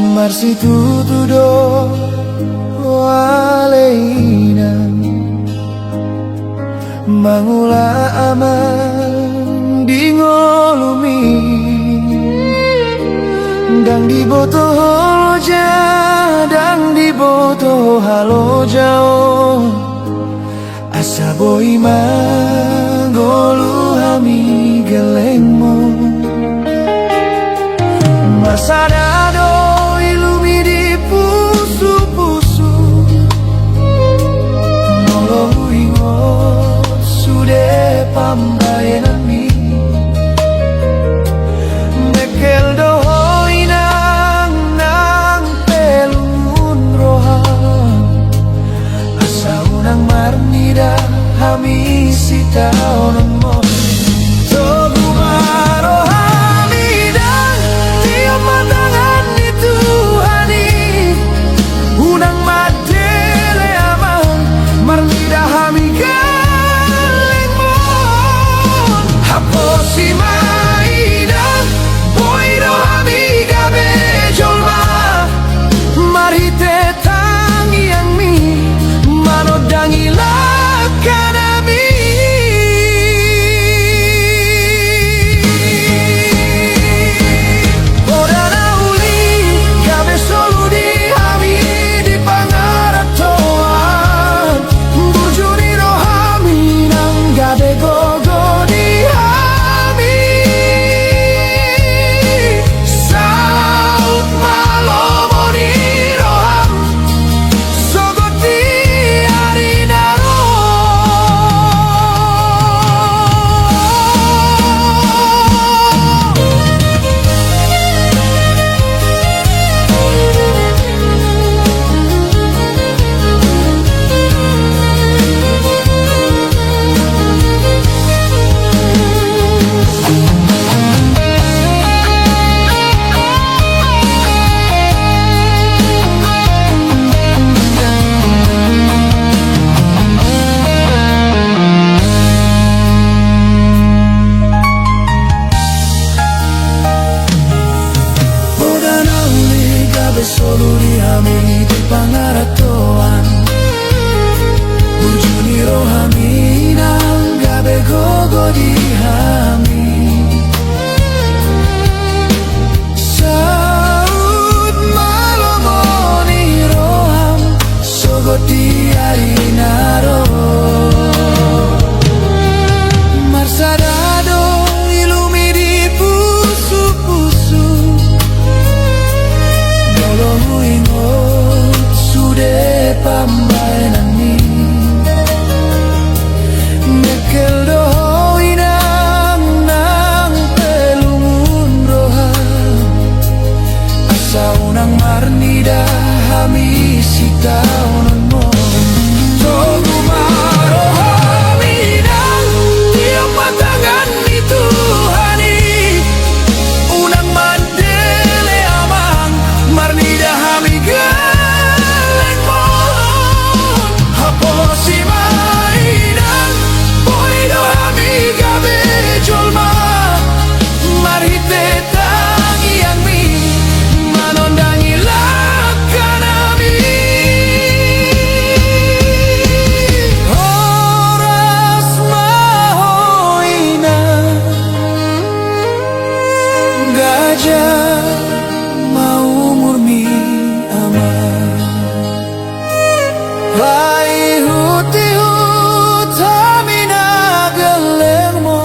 Marsitutudo waleina mangula aman di ngolumi dang di boto holoja dang di boto halo jauh asa boi magolu hami gelengmo Marsadado ilumi di pusu-pusu Nolong ingot sude pambayanan mi Mekel dohoi nang pelun roham Asa unang marnida hami sitaonan mo Solo di hami di pangaratoan Burjuni rohami nang gabe gogo di hami Saud malomoni roham sogot di arinaro Marsadado ilumi di pusu-pusu Nolong ingot sude pambayanan mi Mekel dohoi nang pelungun roham Asa unang marnida hami sitaonan mo Togu marohami nang tiap patangan itu hani Unang mandele amang marnida hami geleng mon Hapo si mainang boido hami gabe jolma Marhite tangi yang mi manondangi lakan hami Horas mahoina gajah mau murmi aman Lai huti hutamina gelengmo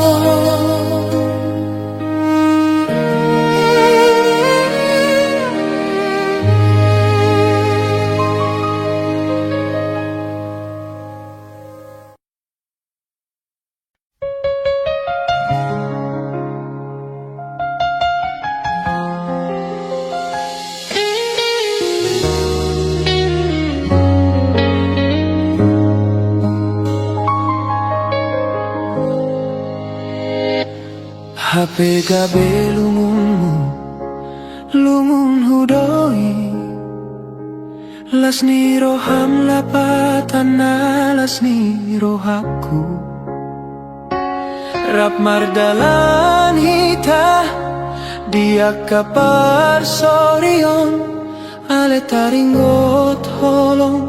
Hape gabe lungun hudoi Lasni roham lapatan lasni rohaku Rap mardalan hita dia kapar sorion ale taringot holong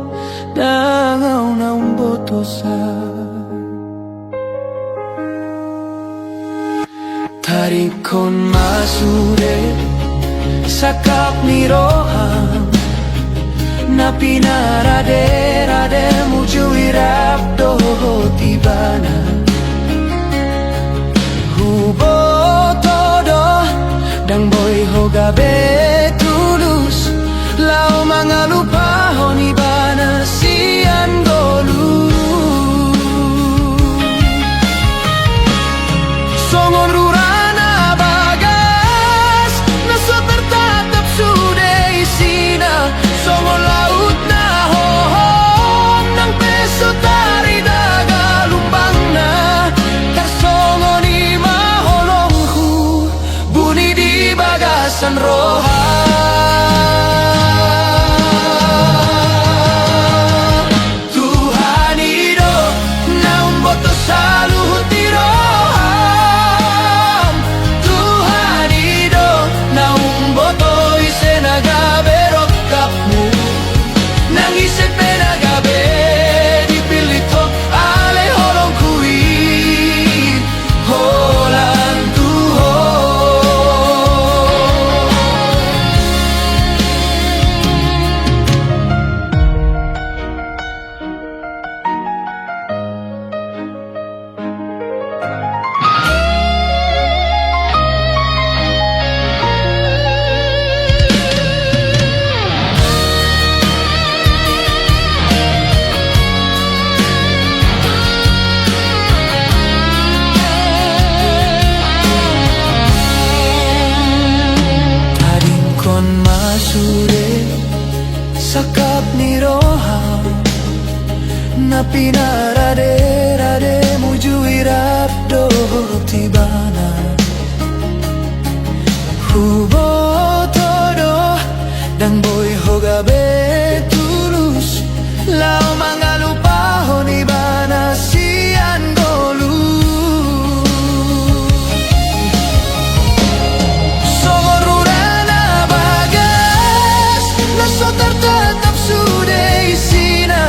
dangau naung botosa tarikon masude sakap ni roham na pinarade-rade muju irap doho tibana hubo todo dang boy hogabe tulus lao mga lupahon ibana sian golu songon rurana bagas naso tertatap sude isina songon laut na hohom ng peso tari daga lumbang na karsongon ima holongku buni di bagasan roha Tuhan ido naung boto saluhut di roham Tuhan ido naung boto isenaga berok kapmu nangise penagabe dipilih tok ale holong kui holan tuho Taringkon masude sakap ni roham na pinarade-rade muju irap doho tibana hubo todo dang boy hogabe tulus lao mga lupahon ibana sian golu songon rurana bagas naso tertatap sude isina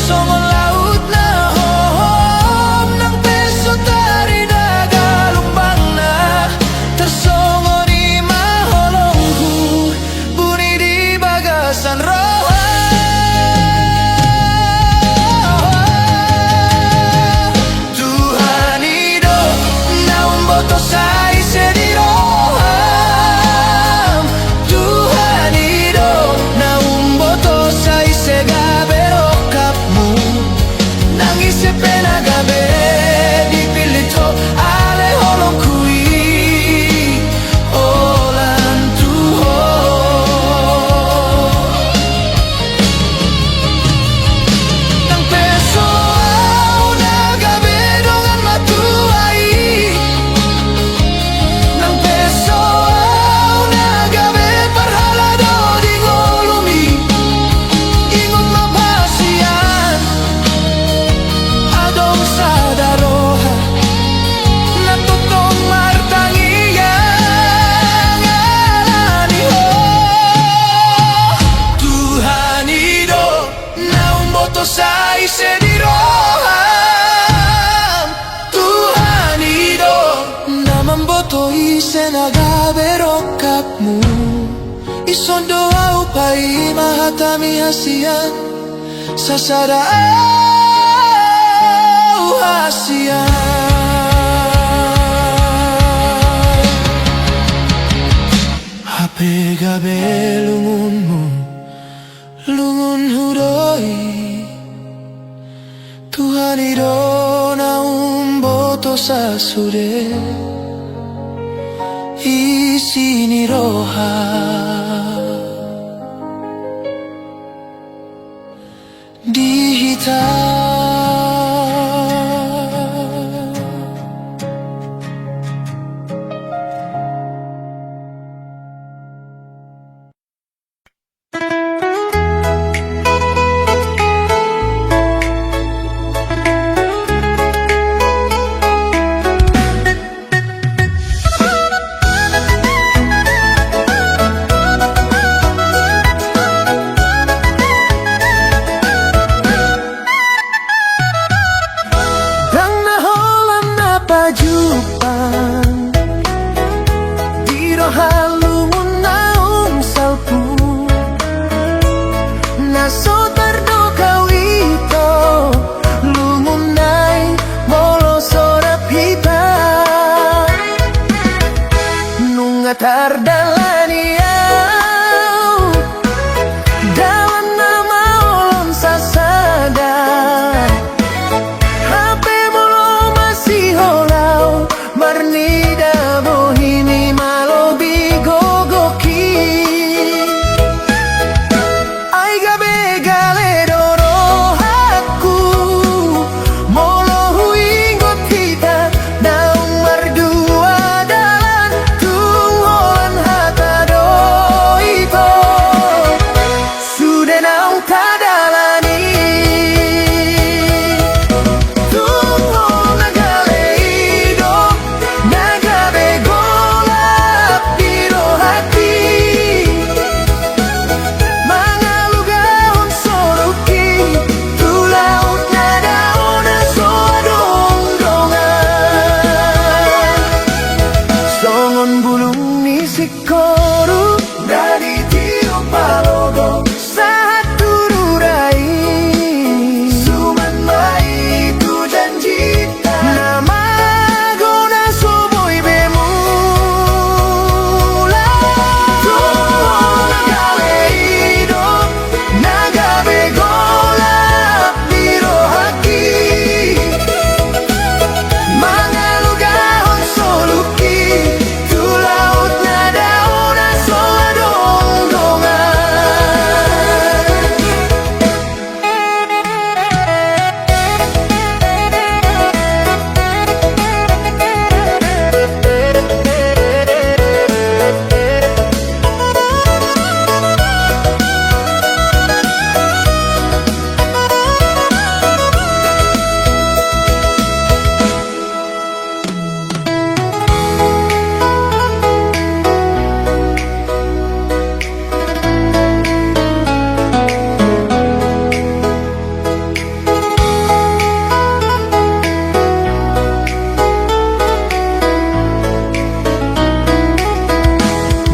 songon laut na hohom ng peso tari daga lumbang na tersongon ima holongku buni di bagasan roha Tuhan ido naung boto sai sedi roham Tuhan ido naung boto sai sega berok kapmu nangis penagabe dipilih to ale holong kui olan tuho nang peso au nagabe dongan matuai nang peso au nagabe parhalado di ngolumi ingon mapasian adong sadaroha natutong martangiyan alani ho Tuhan ido naung boto sai sedi roham Tuhan ido naman boto isenaga berok kapmu ison doa upai mahatami hasian sasada au hasian hape gabe lungunmu lungun hudoi Tuhan ido naung boto sasude isini roha dihitam lungun naung salpu naso tardo kawito lungun nai molo sorap hipa nunga tardalani dalam nama olon sasada HP molo masih holau marnida bohini malo bigogoki ai gabe galero rohaku molo huingot kita naung mardua dalan tungholan hata doito sudah naung tadalani tungho nagaleido nagabe golap biro hati mangalugahon soroki tulaut nadaona soadong dongan songon bulung ni sikoru dari tiup palogo saat tururai suman mai tu janjita nama gona soboy bemula tuh nagaleido nagabe golap biro haki mangalugahon soluki tulaut nadaona soadong dongan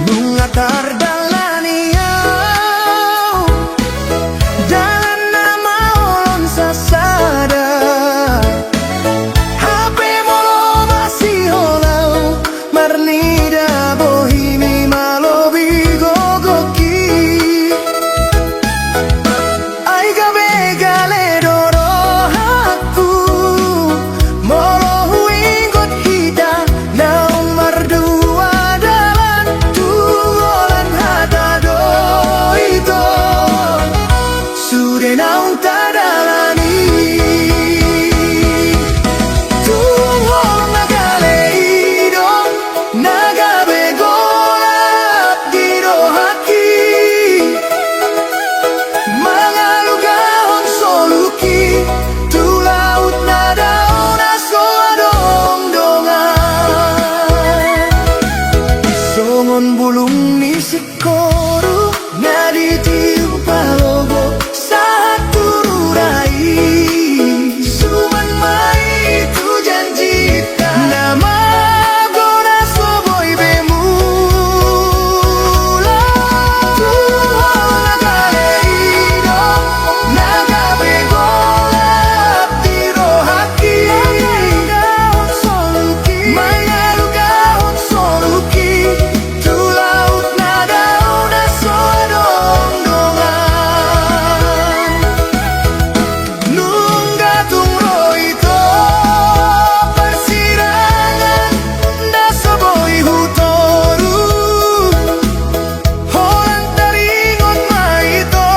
Bunga tardalani dalam nama olon sasada HP molo masih holau marnida bohini malo bigogoki ai gabe galero rohaku molo huingot kita naung mardua dalan tungholan hata doito sudah naung tadalani tungho nagaleido nagabe golap biro haki mangalugahon soluki tulaut nadaona soadong dongan songon bulung ni sikoru ngadi tiup palogo saat tururai suman mai tu janjita nama gona soboy bemula tuho nagaleido nagabe golap biro haki mangalugahon soluki tulaut nadaona soadong dongan nungga tungro ito persirangan na soboy hutoru holang taringon maito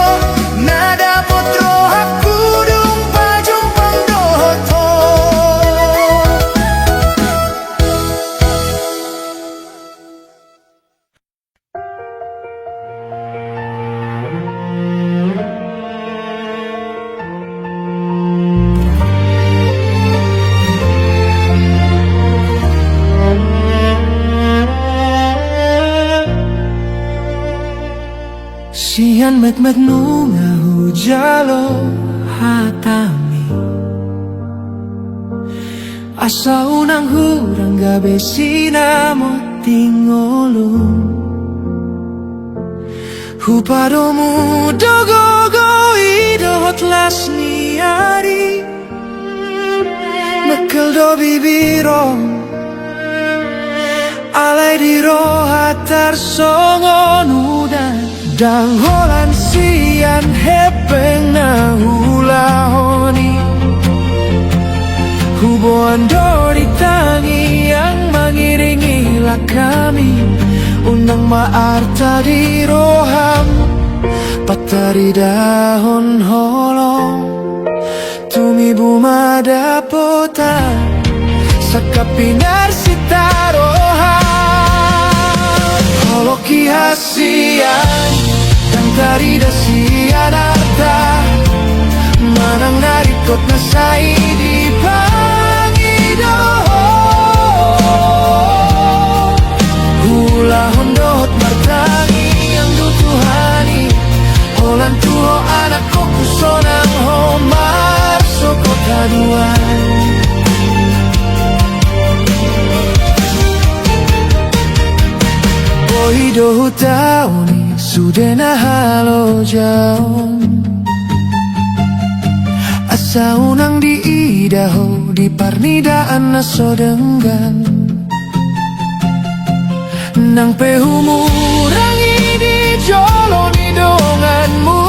nada potro hakudung pajumpang dohoto sian mek nunga hujalo hatami asa unang hurang gabe sinamot tingolong Hupadomu dogogo idohot lasniari Mekel do bibiro Alai di rohatar songon udan Dang holan sian hepeng na hula honi Huboan do ditangi yang mengiringilah kami Unang maarta di roham Patari dahon holong Tumi bumada pota Sakapinar sitaroham Holoki hasian Yang tari dasian arta Manang narikot na saidi pangido Hula hondot martangi yang dutuhani Holan tuho anak koku sonang homar sokota duan Bohido hutauni sudena halo jaon Asa unang di idaho di parnidaan na sodenggan Nang pehumurangi di joloni donganmu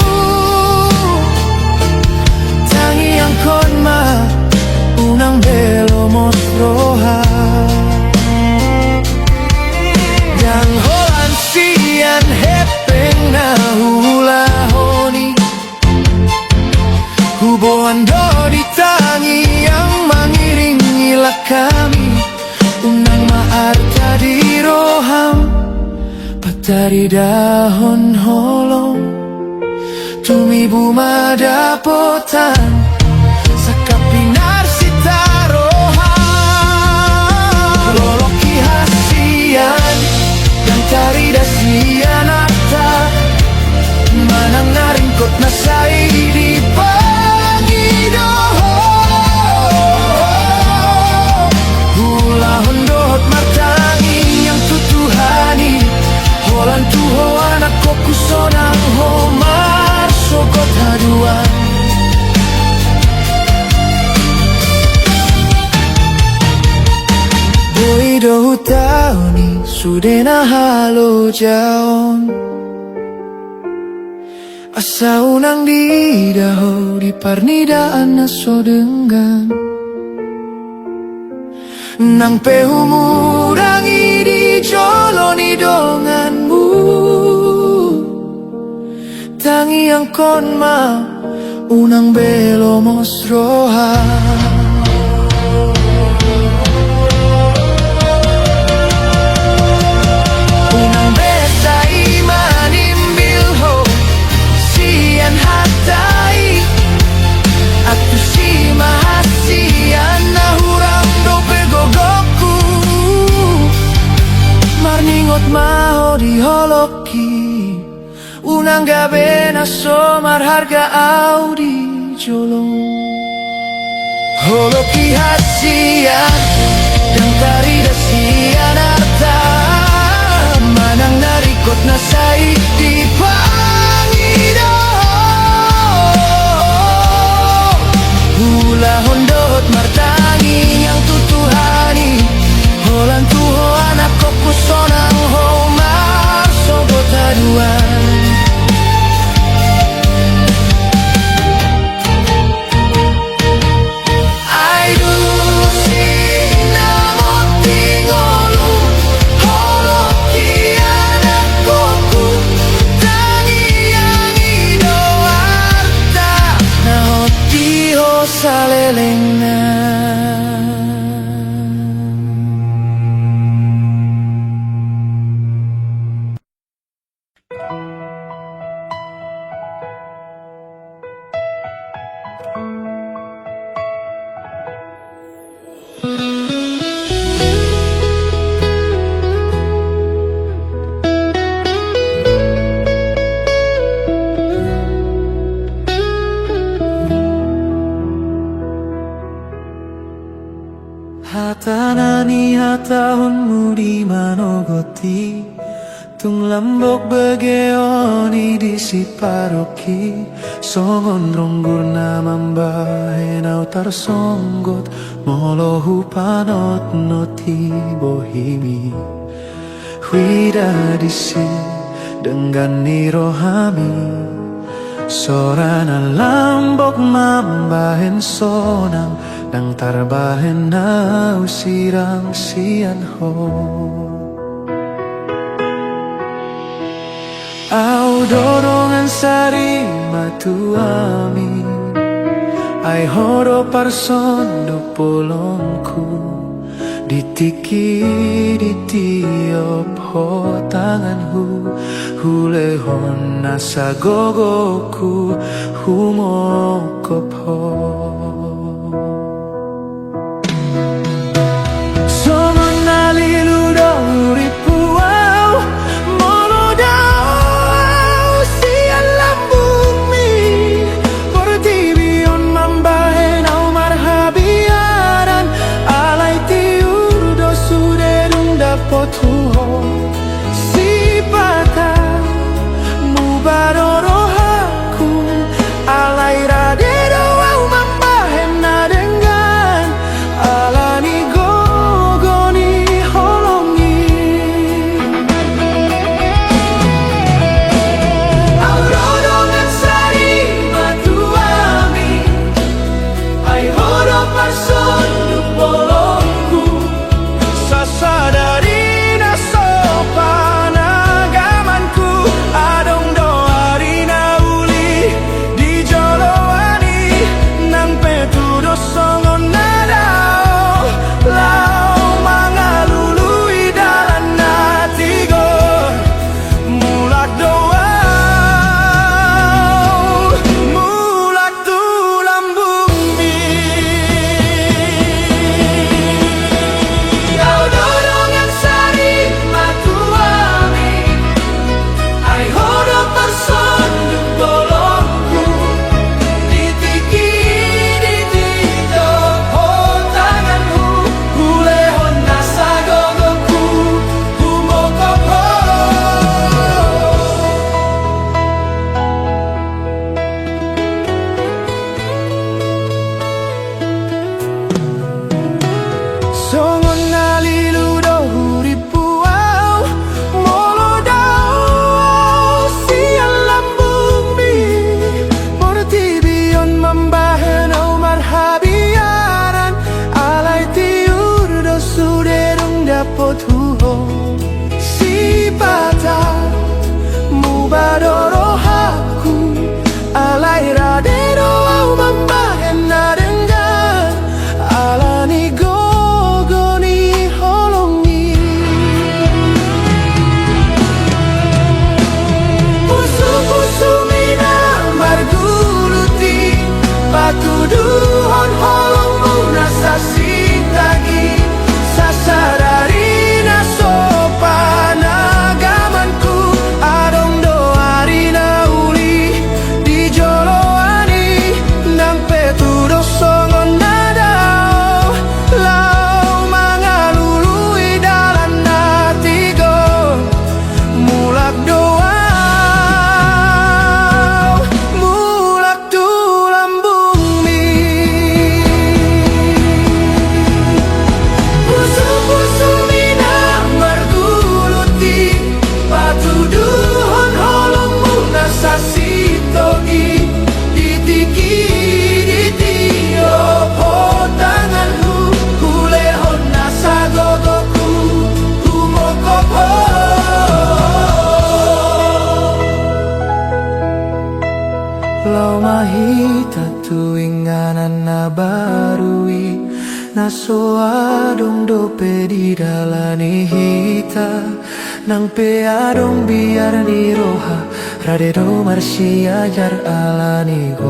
Tangi yang konma unang belo mosroha Yang holan sian hepeng na hula honi Huboan do ditangi yang mengiringilah kami Unang maarta di roham Patari dahon holong Tumi bumada potan Sakapinar sitaroham Loloki hasian Yang tari dasian arta Manang naringkot na saidi pangido Hula hondot martangi yang tutuhani Holan tuho anak koku sonang homar sokot haduan Boido hutauni sudena halo jaon Asa unang di daho di parnidaan na sodenggan Nang pehumurangi di joloni donganmu Tangi yang konma unang belo mosroha Unang besai manimbilho sian hatai Atu si mahasian na hurang dope gogoku Marningot maho di holoki Unang gabe na somar harga audi jolong Holoki hasian Dan tari dasian arta Manang narikot na saidi pangido Hula hondot martangi yang tutuhani Holan tuho anak koku sonang homar sogot aduan Aidu sinamot tingolong Tung lambok begeoni di si paroki Songon ronggur namambahe nau tarsonggot Molohu panot noti bohimi Huida disi dengan nirohami Sorana lambok mambahen sonang Nang tarbahen nau sirang sian ho Au dorongan sari matuami Ai horo parsondo polongku Ditiki di tiop ho tanganku Hulehon nasa gogoku Humokop ho Songon nalilu dori puau Molodau sian lambumi Portibion mambahen au marhabiaran Alai tiur do suderung dapot huho Si pata mubadoro haku Alai radero au mambahen nadengan Alani gogoni holongi Au rodongan sari matuami Ai horo parson du polongku Sasadarina sopana gamanku Adong doarina uli di joloani Nang petudo songon nadao Lau mangalului dalan natigo Mulak doa Mulak tulang bumi Au dorongan sari matuami Ai horo parson du polongku Ditiki di tito ho tanganku Hulehon nasa gogoku Humokopo Songon nalilu dohuri puau Molodau sian lambumi Portibion mambahen au marhabiaran Alai tiur do suderung dapot huho Si pata mubadoro haku Alai radero au mambahen nadengan Alani gogoni holongi Pusu-pusu mina marguluti Patuduhon holongmu nasa sitagi Sasadarina sopana gamanku Adong doarina uli di joloani Nang petudo songon nadao Lau mangalului dalan natigo Mulak doa Mulak tulang bumi Pusu-pusu mina marguluti Patuduhon holongmu nasa sitogi Ditiki di tiop ho tanganku Hulehon nasa gogoku Humokopo Lau mahita tuinganan na barui Naso adong dope di dalani hita Nang pe adong biar ni roha Radero marsi ajar alani go